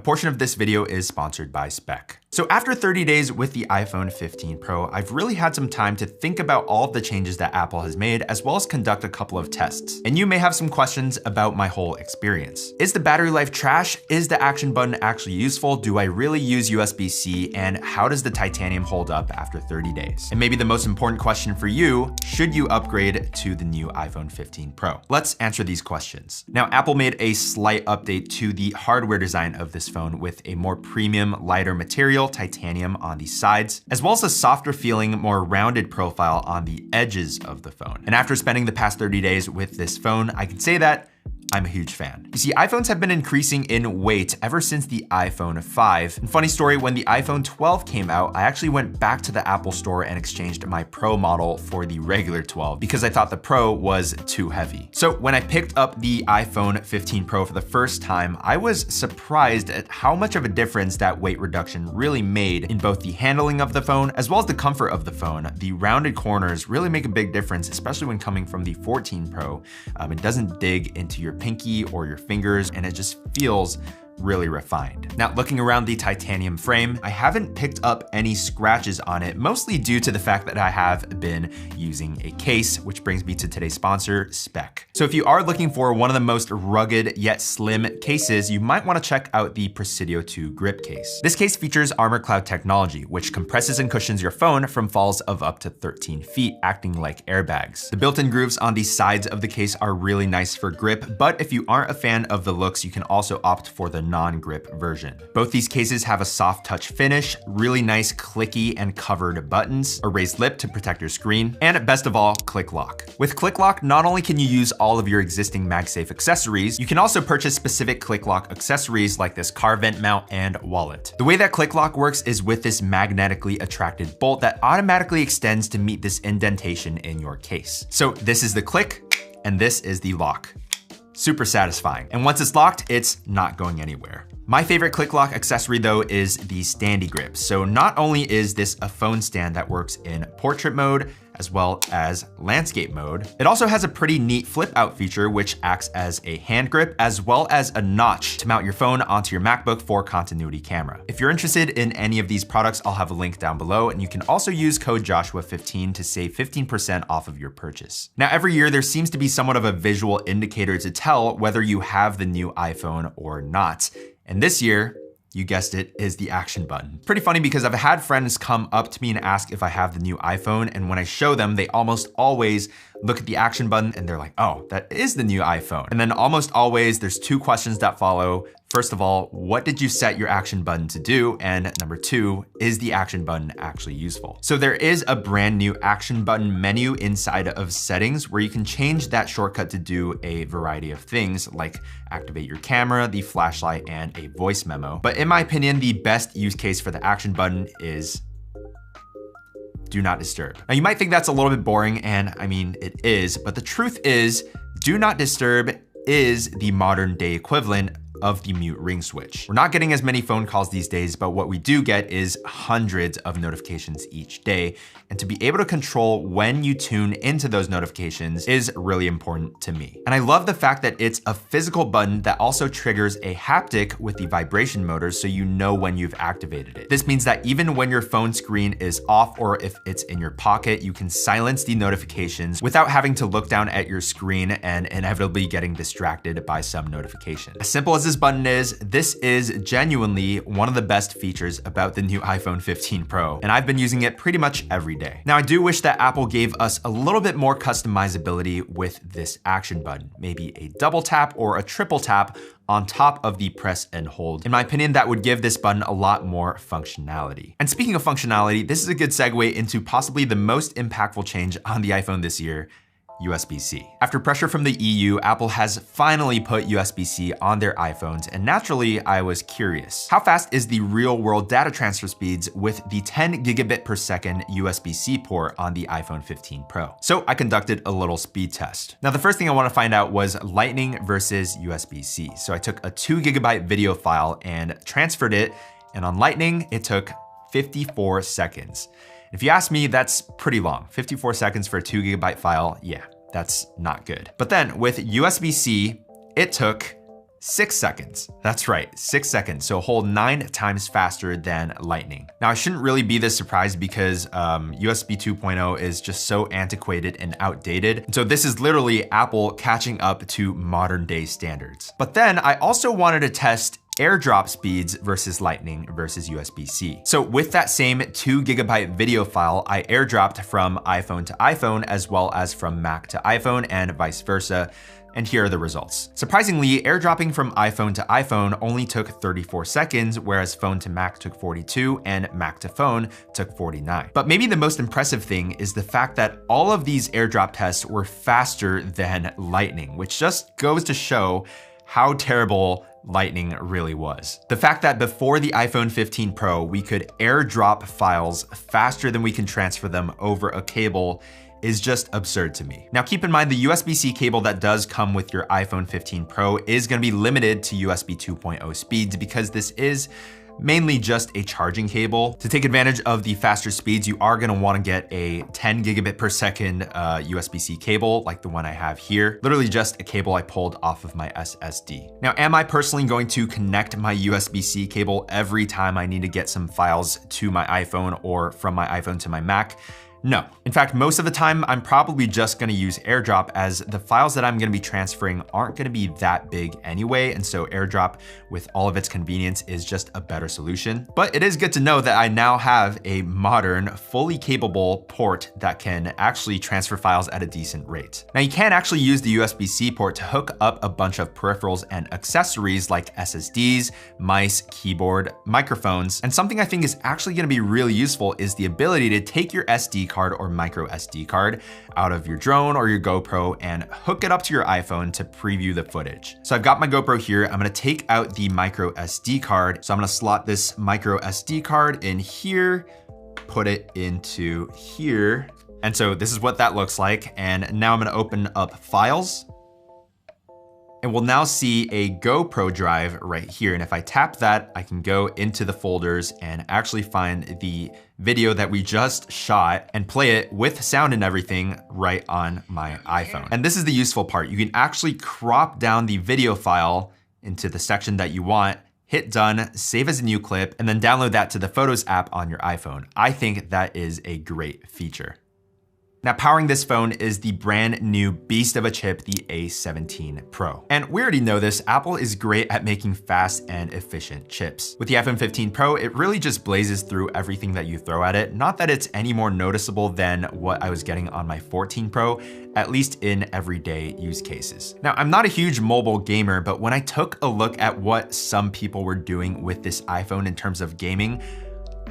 A portion of this video is sponsored by Spec. So after 30 days with the iPhone 15 Pro, I've really had some time to think about all of the changes that Apple has made, as well as conduct a couple of tests. And you may have some questions about my whole experience. Is the battery life trash? Is the action button actually useful? Do I really use USB-C? And how does the titanium hold up after 30 days? And maybe the most important question for you, should you upgrade to the new iPhone 15 Pro? Let's answer these questions. Now, Apple made a slight update to the hardware design of this phone with a more premium, lighter material, titanium on the sides, as well as a softer feeling, more rounded profile on the edges of the phone. And after spending the past 30 days with this phone, I can say that I'm a huge fan. You see, iPhones have been increasing in weight ever since the iPhone 5. And funny story, when the iPhone 12 came out, I actually went back to the Apple store and exchanged my Pro model for the regular 12 because I thought the Pro was too heavy. So when I picked up the iPhone 15 Pro for the first time, I was surprised at how much of a difference that weight reduction really made in both the handling of the phone as well as the comfort of the phone. The rounded corners really make a big difference, especially when coming from the 14 Pro. It doesn't dig into your pinky or your fingers, and it just feels really refined. Now, looking around the titanium frame, I haven't picked up any scratches on it, mostly due to the fact that I have been using a case, which brings me to today's sponsor, Spec. So if you are looking for one of the most rugged yet slim cases, you might want to check out the Presidio 2 grip case. This case features Armor Cloud technology, which compresses and cushions your phone from falls of up to 13 feet, acting like airbags. The built-in grooves on the sides of the case are really nice for grip, but if you aren't a fan of the looks, you can also opt for the non-grip version. Both these cases have a soft touch finish, really nice clicky and covered buttons, a raised lip to protect your screen, and best of all, Click Lock. With Click Lock, not only can you use all of your existing MagSafe accessories, you can also purchase specific Click Lock accessories like this car vent mount and wallet. The way that Click Lock works is with this magnetically attracted bolt that automatically extends to meet this indentation in your case. So this is the click, and this is the lock. Super satisfying. And once it's locked, it's not going anywhere. My favorite Click Lock accessory though is the standy grip. So not only is this a phone stand that works in portrait mode, as well as landscape mode, it also has a pretty neat flip out feature, which acts as a hand grip, as well as a notch to mount your phone onto your MacBook for continuity camera. If you're interested in any of these products, I'll have a link down below, and you can also use code Joshua15 to save 15% off of your purchase. Now, every year there seems to be somewhat of a visual indicator to tell whether you have the new iPhone or not. And this year, you guessed it, is the action button. Pretty funny because I've had friends come up to me and ask if I have the new iPhone, and when I show them, they almost always look at the action button and they're like, oh, that is the new iPhone. And then almost always there's two questions that follow. First of all, what did you set your action button to do? And number two, is the action button actually useful? So there is a brand new action button menu inside of settings where you can change that shortcut to do a variety of things like activate your camera, the flashlight, and a voice memo. But in my opinion, the best use case for the action button is Do Not Disturb. Now you might think that's a little bit boring, and I mean, it is, but the truth is, Do Not Disturb is the modern day equivalent of the mute ring switch. We're not getting as many phone calls these days, but what we do get is hundreds of notifications each day. And to be able to control when you tune into those notifications is really important to me. And I love the fact that it's a physical button that also triggers a haptic with the vibration motor so you know when you've activated it. This means that even when your phone screen is off or if it's in your pocket, you can silence the notifications without having to look down at your screen and inevitably getting distracted by some notification. As simple as this button is, this is genuinely one of the best features about the new iPhone 15 Pro, and I've been using it pretty much every day. Now, I do wish that Apple gave us a little bit more customizability with this action button, maybe a double tap or a triple tap on top of the press and hold. In my opinion, that would give this button a lot more functionality. And speaking of functionality, this is a good segue into possibly the most impactful change on the iPhone this year, USB-C. After pressure from the EU, Apple has finally put USB-C on their iPhones, and naturally, I was curious. How fast is the real-world data transfer speeds with the 10 gigabit per second USB-C port on the iPhone 15 Pro? So I conducted a little speed test. Now, the first thing I want to find out was Lightning versus USB-C. So I took a 2 gigabyte video file and transferred it, and on Lightning, it took 54 seconds. If you ask me, that's pretty long. 54 seconds for a 2 gigabyte file, yeah, that's not good. But then with USB-C, it took 6 seconds. That's right, 6 seconds. So a whole 9 times faster than Lightning. Now I shouldn't really be this surprised because USB 2.0 is just so antiquated and outdated. So this is literally Apple catching up to modern day standards. But then I also wanted to test AirDrop speeds versus Lightning versus USB-C. So with that same 2 GB video file, I AirDropped from iPhone to iPhone as well as from Mac to iPhone and vice versa. And here are the results. Surprisingly, airdropping from iPhone to iPhone only took 34 seconds, whereas phone to Mac took 42 and Mac to phone took 49. But maybe the most impressive thing is the fact that all of these airdrop tests were faster than Lightning, which just goes to show how terrible Lightning really was. The fact that before the iPhone 15 Pro, we could airdrop files faster than we can transfer them over a cable is just absurd to me. Now keep in mind the USB-C cable that does come with your iPhone 15 Pro is gonna be limited to USB 2.0 speeds because this is mainly just a charging cable. To take advantage of the faster speeds, you are gonna wanna get a 10 gigabit per second USB-C cable like the one I have here. Literally just a cable I pulled off of my SSD. Now, am I personally going to connect my USB-C cable every time I need to get some files to my iPhone or from my iPhone to my Mac? No. In fact, most of the time, I'm probably just gonna use AirDrop as the files that I'm gonna be transferring aren't gonna be that big anyway, and so AirDrop, with all of its convenience, is just a better solution. But it is good to know that I now have a modern, fully capable port that can actually transfer files at a decent rate. Now, you can actually use the USB-C port to hook up a bunch of peripherals and accessories like SSDs, mice, keyboard, microphones, and something I think is actually gonna be really useful is the ability to take your SD card or micro SD card out of your drone or your GoPro and hook it up to your iPhone to preview the footage. So I've got my GoPro here. I'm gonna take out the micro SD card. So I'm gonna slot this micro SD card in here, put it into here. And so this is what that looks like. And now I'm gonna open up Files. And we'll now see a GoPro drive right here. And if I tap that, I can go into the folders and actually find the video that we just shot and play it with sound and everything right on my iPhone. And this is the useful part. You can actually crop down the video file into the section that you want, hit done, save as a new clip, and then download that to the Photos app on your iPhone. I think that is a great feature. Now, powering this phone is the brand new beast of a chip, the A17 Pro. And we already know this, Apple is great at making fast and efficient chips. With the iPhone 15 Pro, it really just blazes through everything that you throw at it. Not that it's any more noticeable than what I was getting on my 14 Pro, at least in everyday use cases. Now, I'm not a huge mobile gamer, but when I took a look at what some people were doing with this iPhone in terms of gaming,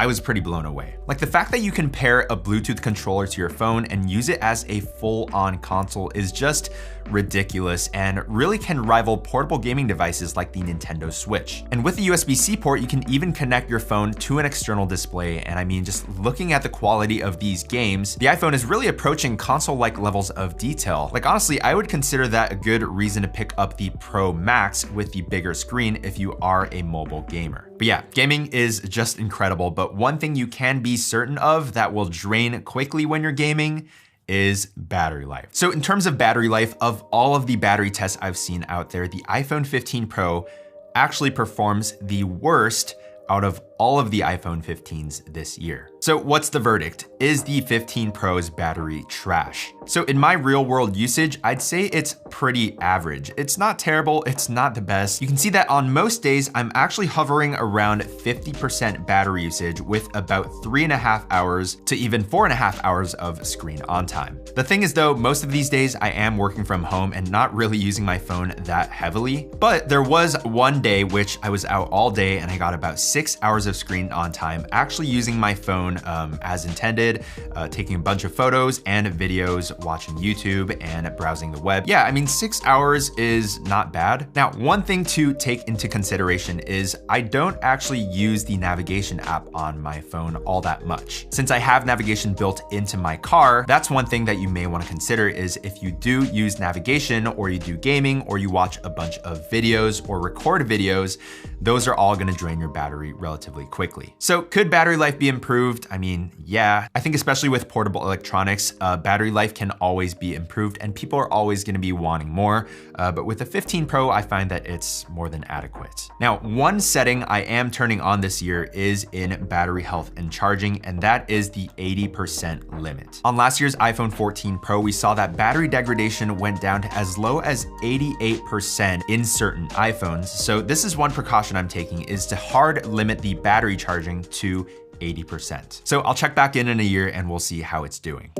I was pretty blown away. Like the fact that you can pair a Bluetooth controller to your phone and use it as a full-on console is just ridiculous and really can rival portable gaming devices like the Nintendo Switch. And with the USB-C port, you can even connect your phone to an external display. And I mean, just looking at the quality of these games, the iPhone is really approaching console-like levels of detail. Like honestly, I would consider that a good reason to pick up the Pro Max with the bigger screen if you are a mobile gamer. But yeah, gaming is just incredible. But one thing you can be certain of that will drain quickly when you're gaming is battery life. So in terms of battery life, of all of the battery tests I've seen out there, the iPhone 15 Pro actually performs the worst out of all of the iPhone 15s this year. So what's the verdict? Is the 15 Pro's battery trash? So in my real world usage, I'd say it's pretty average. It's not terrible, it's not the best. You can see that on most days, I'm actually hovering around 50% battery usage with about 3.5 hours to even 4.5 hours of screen on time. The thing is though, most of these days I am working from home and not really using my phone that heavily, but there was one day which I was out all day and I got about 6 hours of screen on time, actually using my phone as intended, taking a bunch of photos and videos, watching YouTube and browsing the web. Yeah, I mean, 6 hours is not bad. Now, one thing to take into consideration is I don't actually use the navigation app on my phone all that much. Since I have navigation built into my car, that's one thing that you may want to consider is if you do use navigation or you do gaming or you watch a bunch of videos or record videos, those are all going to drain your battery relatively quickly. So could battery life be improved? improved? I mean, yeah. I think especially with portable electronics, battery life can always be improved and people are always gonna be wanting more. But with the 15 Pro, I find that it's more than adequate. Now, one setting I am turning on this year is in battery health and charging, and that is the 80% limit. On last year's iPhone 14 Pro, we saw that battery degradation went down to as low as 88% in certain iPhones. So this is one precaution I'm taking, is to hard limit the battery charging to 80%. So I'll check back in a year and we'll see how it's doing.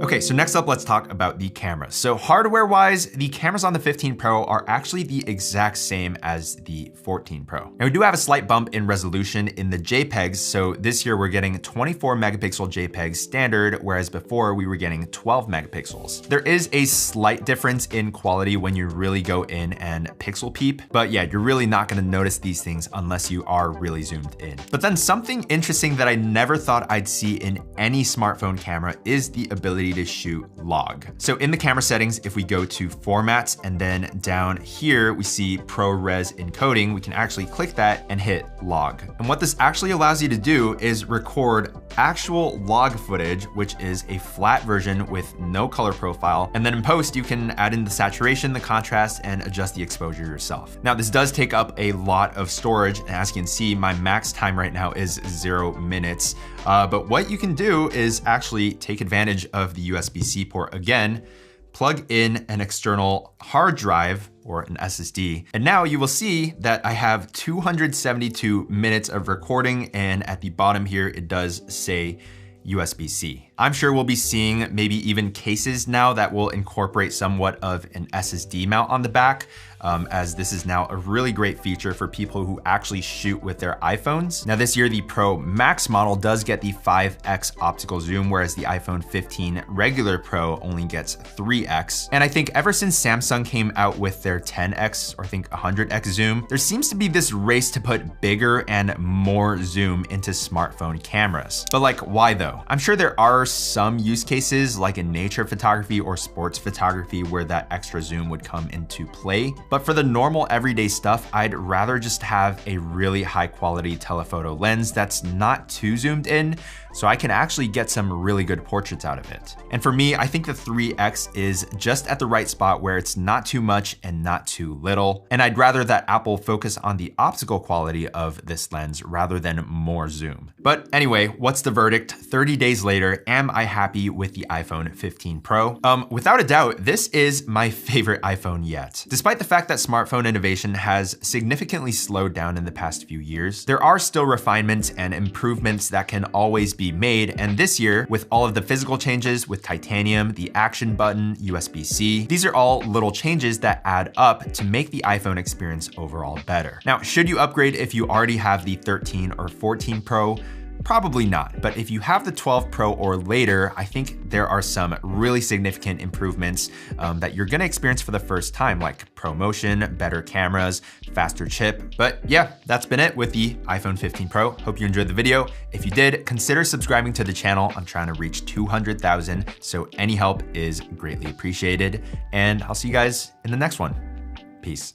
Okay, so next up, let's talk about the cameras. So hardware-wise, the cameras on the 15 Pro are actually the exact same as the 14 Pro. Now we do have a slight bump in resolution in the JPEGs. So this year we're getting 24 megapixel JPEGs standard, whereas before we were getting 12 megapixels. There is a slight difference in quality when you really go in and pixel peep, but yeah, you're really not gonna notice these things unless you are really zoomed in. But then something interesting that I never thought I'd see in any smartphone camera is the ability to shoot log. So in the camera settings, if we go to formats and then down here, we see ProRes encoding, we can actually click that and hit log. And what this actually allows you to do is record actual log footage, which is a flat version with no color profile. And then in post, you can add in the saturation, the contrast, and adjust the exposure yourself. Now this does take up a lot of storage. And as you can see, my max time right now is 0 minutes. But what you can do is actually take advantage of the USB-C port again, plug in an external hard drive or an SSD. And now you will see that I have 272 minutes of recording, and at the bottom here, it does say USB-C. I'm sure we'll be seeing maybe even cases now that will incorporate somewhat of an SSD mount on the back, as this is now a really great feature for people who actually shoot with their iPhones. Now this year, the Pro Max model does get the 5x optical zoom, whereas the iPhone 15 regular Pro only gets 3x. And I think ever since Samsung came out with their 10x, or I think 100x zoom, there seems to be this race to put bigger and more zoom into smartphone cameras. But like, why though? I'm sure there are some use cases like in nature photography or sports photography where that extra zoom would come into play. But for the normal everyday stuff, I'd rather just have a really high quality telephoto lens that's not too zoomed in, so I can actually get some really good portraits out of it. And for me, I think the 3x is just at the right spot where it's not too much and not too little. And I'd rather that Apple focus on the optical quality of this lens rather than more zoom. But anyway, what's the verdict? 30 days later, am I happy with the iPhone 15 Pro? Without a doubt, this is my favorite iPhone yet. Despite the fact that smartphone innovation has significantly slowed down in the past few years, there are still refinements and improvements that can always be made. And this year, with all of the physical changes with titanium, the action button, USB-C, these are all little changes that add up to make the iPhone experience overall better. Now, should you upgrade if you already have the 13 or 14 Pro? Probably not, but if you have the 12 Pro or later, I think there are some really significant improvements that you're gonna experience for the first time, like ProMotion, better cameras, faster chip. But yeah, that's been it with the iPhone 15 Pro. Hope you enjoyed the video. If you did, consider subscribing to the channel. I'm trying to reach 200,000, so any help is greatly appreciated. And I'll see you guys in the next one. Peace.